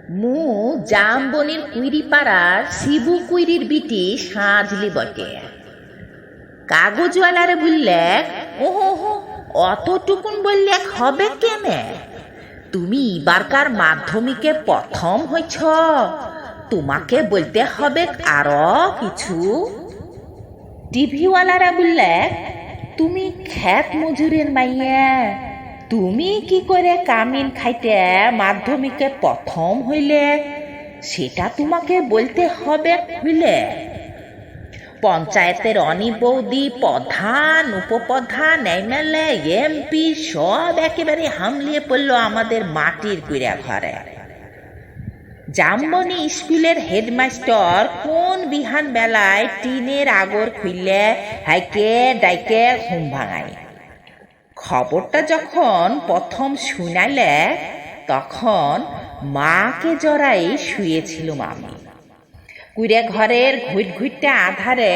মু জামবনির কুইরি পাড়ার শিবু কুইরির বিটি সাজলি বটে। কাগজওয়ালারে বললে, ওহো অতটুকুন বললে হবে কেনে? তুমি এবারকার মাধ্যমিকে প্রথম হইছ, তোমাকে বলতে হবে আরো কিছু। টিভিওয়ালারা বললে, তুমি খেত মজুরের মাইয়া, তুমি কি করে কামিন খাইতে মাধ্যমিকে প্রথম হইলে সেটা তোমাকে বলতে হবে হইলে? পঞ্চায়েতের অনি বৌদি, প্রধান, উপপ্রধান, এমএলএ, এমপি সব একেবারে হামলিয়ে পড়লো আমাদের মাটির কুড়া ঘরে। জামবনি স্কুলের হেডমাস্টার কোন বিহান বেলায় টিনের আগর খুললে হাইকে ডাইকে ঘুম ভাঙায়। খবরটা যখন প্রথম শুনাইলে তখন মাকে জড়াই শুয়েছিলুম আমি। কুড়ে ঘরের ঘুটঘুটটা আধারে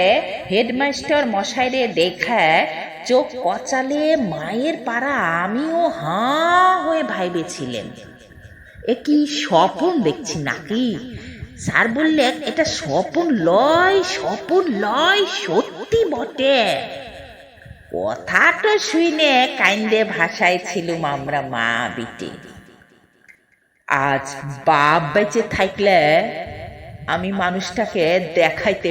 হেডমাস্টার মশাইরে দেখে চোখ কচালে মায়ের পাড়া আমিও হাঁ হয়ে ভাইবেছিলেন, এ কি স্বপন দেখছি নাকি? স্যার বললে, এটা স্বপন লয়, সত্যি বটে। কথাটা শুনে কাইন্দে ভাষায় ছিলুম আমরা মা বিটি। আজ বাপ বেঁচে থাকলে আমি মানুষটাকে দেখাইতে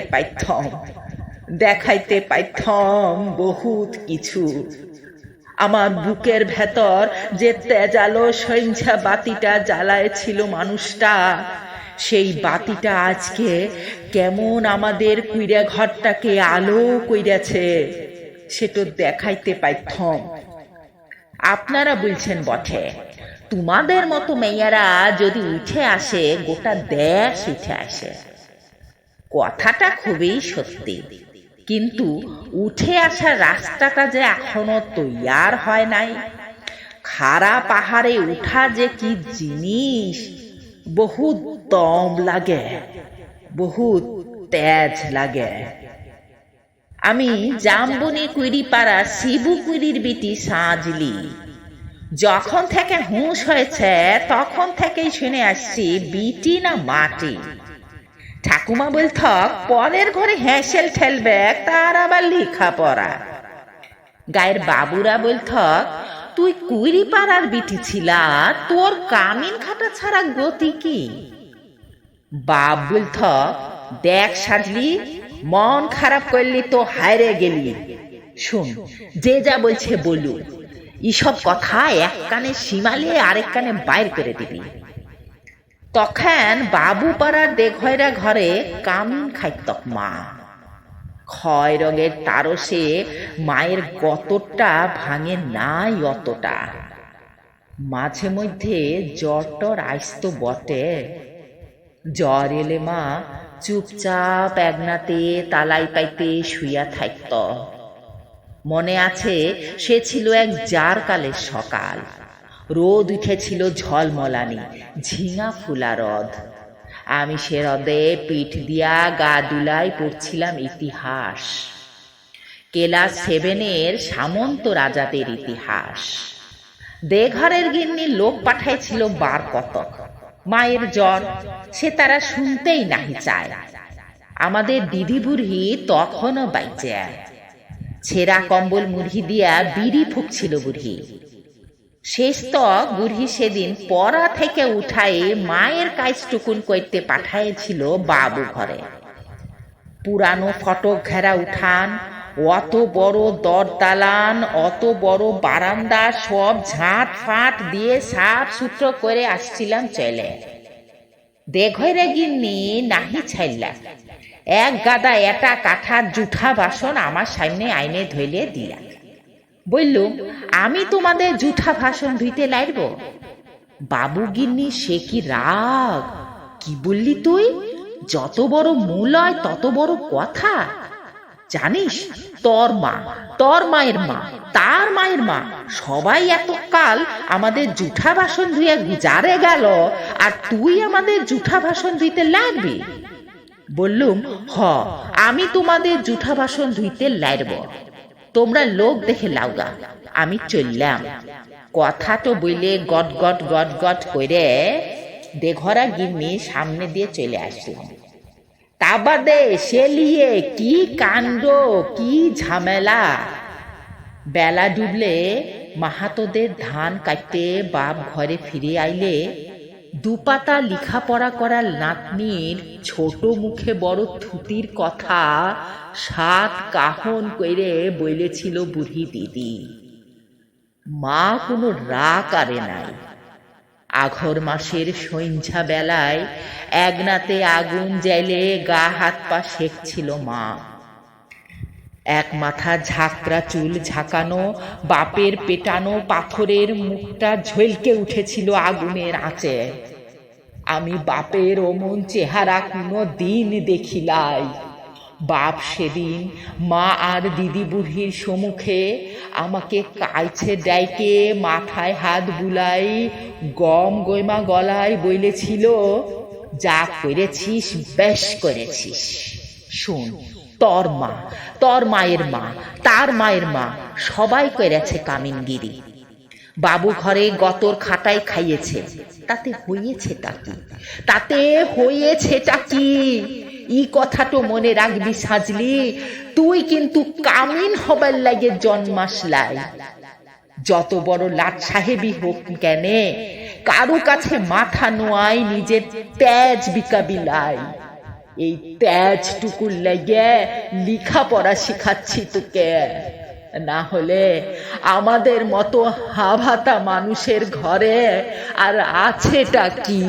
পাইতাম বহুত কিছু। আমার বুকের ভেতর যে তেজালো সঞ্ঝা বাতিটা জ্বালায় ছিল মানুষটা, সেই বাতিটা আজকে কেমন আমাদের কুইরা ঘরটাকে আলো কইরাছে সেটা দেখাইতে পাইতাম। আপনারা বলছেন বটে, তোমাদের মতো মেয়েরা যদি উঠে আসে গোটা দেশ উঠে আসে। কথাটা খুবই সত্যি, কিন্তু উঠে আসার রাস্তাটা যে এখনো তৈয়ার হয় নাই। খাড়া পাহাড়ে উঠা যে কি জিনিস, বহুত দম লাগে, বহুত তেজ লাগে। আমি জামবনি কুইরি পাড়া শিবু কুইরির বিটি সাজলি। যখন থেকে হুঁশ হয়েছে তখন থেকেই শুনে আসছি বিটি না মাটি। ঠাকুমা বলথক, পরের ঘরে হ্যাঁসেল ঠেলবে, তার আবার লেখা পড়া। গায়ের বাবুরা বলথক, তুই কুইরি পাড়ার বিটি ছিলা, তোর কামিন খাটা ছাড়া গতি কি? বাপ বলথক, দেখ সাজলি, মন খারাপ করলি তো হায়রে গেলি। শুন, যে যা বলছে বলু, এইসব কথা এক কানে সীমালে আরেক কানে বাইর করে দিবি। তখন বাবু পাড়ার দেঘয়রা ঘরে কামিন খাইতক মা। ক্ষয় রঙের তারসে মায়ের গতরটা ভাঙে নাই অতটা। মাঝে মধ্যে জ্বর টর আইসতো বটে। জ্বর এলে মা চুপচাপ একনাতে তালাই পাইতে শুইয়া থাকত। মনে আছে, সে ছিল এক জার কালের সকাল। রোদ উঠেছিল ঝলমলানি, ঝিঙা ফুলা রদ। আমি সে রদে পিঠ দিয়া গা দুলাই পড়ছিলাম ইতিহাস, ক্লাস 7-এর সামন্ত রাজাদের ইতিহাস। দেঘরের গিন্নি লোক পাঠাইছিল বার কতক। মায়ের জ্বর, সে তারা শুনতেই নাহি চায়। আমাদের দিদি বুড়ি তখনও বাইচে। ছেঁড়া কম্বল মুড়ি দিয়া বিড়ি ফুঁকছিল বুড়ি। শেষ তক বুড়ি সেদিন পড়া থেকে উঠাই মায়ের কাজটুকুন করতে পাঠাইছিল বাবু ঘরে। পুরানো ফটক ঘেরা উঠান, অত বড় দরদালান, অত বড় বারান্দা সব ঝাঁট ফাঁট দিয়ে সাফ সুতরো করে আসছিলাম চলে। দেঘরে গিন্নি নাহি ছাইলা এক গাদা এটা কাঠার জুঠা বাসন আমার সামনে আইনে ধইলে দিয়া বললুম, আমি তোমাদের জুঠা বাসন ধুইতে লাইব? বাবু গিন্নি সে কি রাগ! কি বললি তুই? যত বড় মূল হয় তত বড় কথা। জানিস, তোর মা, তোর মায়ের মা, তার মায়ের মা সবাই এতকাল আমাদের জুঠা বাসন ধুয়ে গুজারে গেল, আর তুই আমাদের জুঠা বাসন ধুইতে লাগবি? বললুম, হ, আমি তোমাদের জুঠা বাসন ধুইতে লাইব। তোমরা লোক দেখে লাউগা, আমি চললাম। কথা তো বইলে গট গট গট গট করে দেঘরা গিন্নি সামনে দিয়ে চলে আসলাম। তা বাদে সে লিয়ে কি কাণ্ড, কি ঝামেলা। বেলা ডুবলে মাহাতোদের ধান কাটতে বাপ ঘরে ফিরে আইলে দুপাতা লেখাপড়া করার নাতনির ছোট মুখে বড় থুতির কথা 7 কাহন কইরে বইলেছিল বুড়ি দিদি। মা কোনো রাগ আরে নাই। আঘর মাসের সন্ধ্যা বেলায় একনাতে আগুন জ্বাইলে গা হাত পা সেকছিল মা। এক মাথা ঝাঁকড়া চুল ঝাঁকানো বাপের পেটানো পাথরের মুখটা ঝলকে উঠেছিল আগুনের আঁচে। আমি বাপের অমন চেহারা কোনো দিন দেখিলাই। বাপ সেদিন মা আর দিদি বুড়ির সম্মুখে আমাকে কাইছে ডাইকে মাথায় হাত বুলাই গম গয়মা গলায় বইলেছিল, যা করেছিস বেশ করেছিস। শোন, তোর মায়ের মা, তার মায়ের মা সবাই করেছে কামিনগিরি। বাবু ঘরে গতর খাটাই খাইয়েছে, তাতে হয়েছেটা কি? ই কথাটো মনে রাখবি সাজলি, তুই কিন্তু কামিন হবার লাগে জন্মাসলাই। যত বড় লাট সাহেবই হোক কেনে, কারো কাছে মাথা নোয়াই নিজের তেজ বিকাবিলাই। এই তেজ টুকুর লাগে লেখাপড়া শিখাচ্ছি তোকে, না হলে আমাদের মতো হাভাতা মানুষের ঘরে আর আছেটা কি?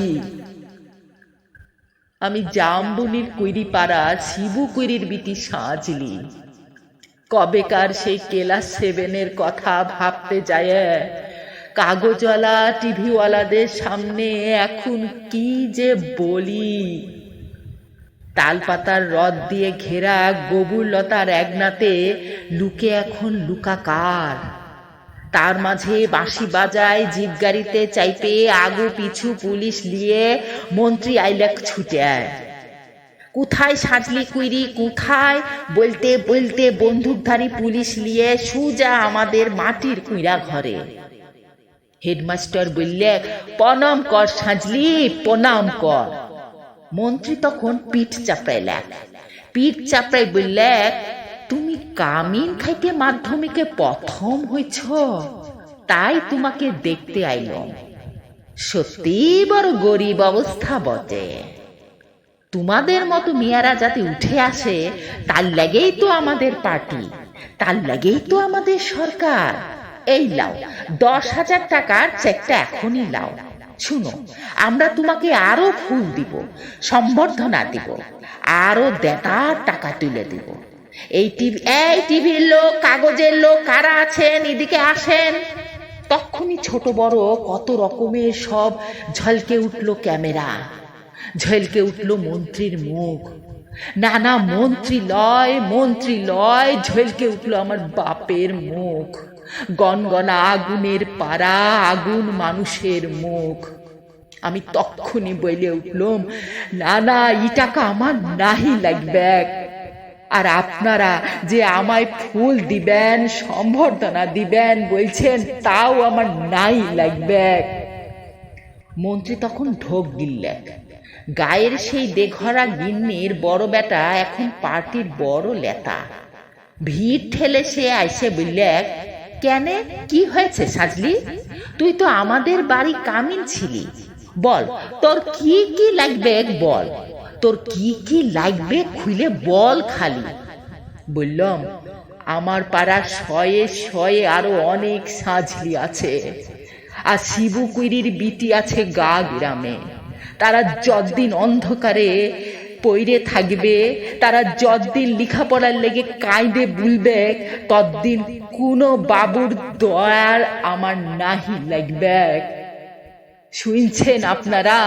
আমি জামবনির কুইরিপাড়া শিবু কুইরির বিটি সাজলি। কবেকার সেই ক্লাস 7 কথা ভাবতে যায় কাগজওয়ালা টিভিওয়ালাদের সামনে এখন কি যে বলি। তালপাতার রদ দিয়ে ঘেরা গবুর লতার একনাতে লুকে এখন লুকাকার। তার মাঝে বাঁশি বাজায় জিপ গাড়িতে চাইপে আগু পিছু পুলিশ লিয়ে মন্ত্রী আইলেক ছুটে। কোথায় সাজলি কুইরি কোথায় বলতে বলতে বন্দুকধারী পুলিশ লিয়ে সুজা আমাদের মাটির কুইরা ঘরে। হেডমাস্টার বললে, প্রণাম কর সাজলি, প্রণাম কর। মন্ত্রী তখন পিঠ চাপড়াই বললে, তুমি কামিন খাইতে মাধ্যমিকে প্রথম হইছ, তাই তোমাকে দেখতে আইলাম। সত্যি বড় গরিব অবস্থা বটে। তোমাদের মতো মেয়েরা যাতে উঠে আসে তার লাগেই তো আমাদের পার্টি, তার লাগেই তো আমাদের সরকার। এই লাও 10,000 টাকার চেকটা এখনই লাও। শুনো, আমরা তোমাকে আরো ফুল দিব, সম্বর্ধনা দিব, আরো দেটার টাকা তুলে দিব। এই টিভির লোক, কাগজের লোক কারা আছেন এদিকে আসেন। তখনই ছোট বড় কত রকমের সব ঝলকে উঠল ক্যামেরা, ঝলকে উঠল মন্ত্রীর মুখ। না মন্ত্রী লয়, ঝলকে উঠল আমার বাপের মুখ। গনগনা আগুনের পাড়া, আগুন মানুষের মুখ। আমি তখনই বলে উঠলাম, না ই টাকা আমার নাহি লাগবে। আর আপনারা যে আমায় ফুল দিবেন, সম্বর্ধনা দিবেন বলছেন, তাও আমার নাই লাগবে। মন্ত্রী তখন ঢোক গিললেন। গায়ের সেই দেঘরা গিন্নির বড় বেটা এখন পার্টির বড় লেতা। ভিড় ঠেলে সে আইসে বললে, কেনে কি হয়েছে সাজলি? তুই তো আমাদের বাড়ি কামিন ছিলি, বল তোর কি কি লাগবে, বল তোর কি কি লাগবে খুলে বল খালি। বললাম, আমার পাড়ার 100 আরো অনেক সাজলি আছে, আর শিবু কুইরির বিটি আছে গা গ্রামে। তারা যতদিন অন্ধকারে পইরে থাকবে, তারা যতদিন লেখাপড়ার লেগে কাঁদে বুলবে, ততদিন কোনো বাবুর দয়ার আমার নাহি লাগবে। শুনছেন আপনারা?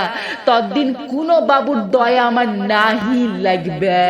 ততদিন কোনো বাবুর দয়া আমার নাহি লাগবে।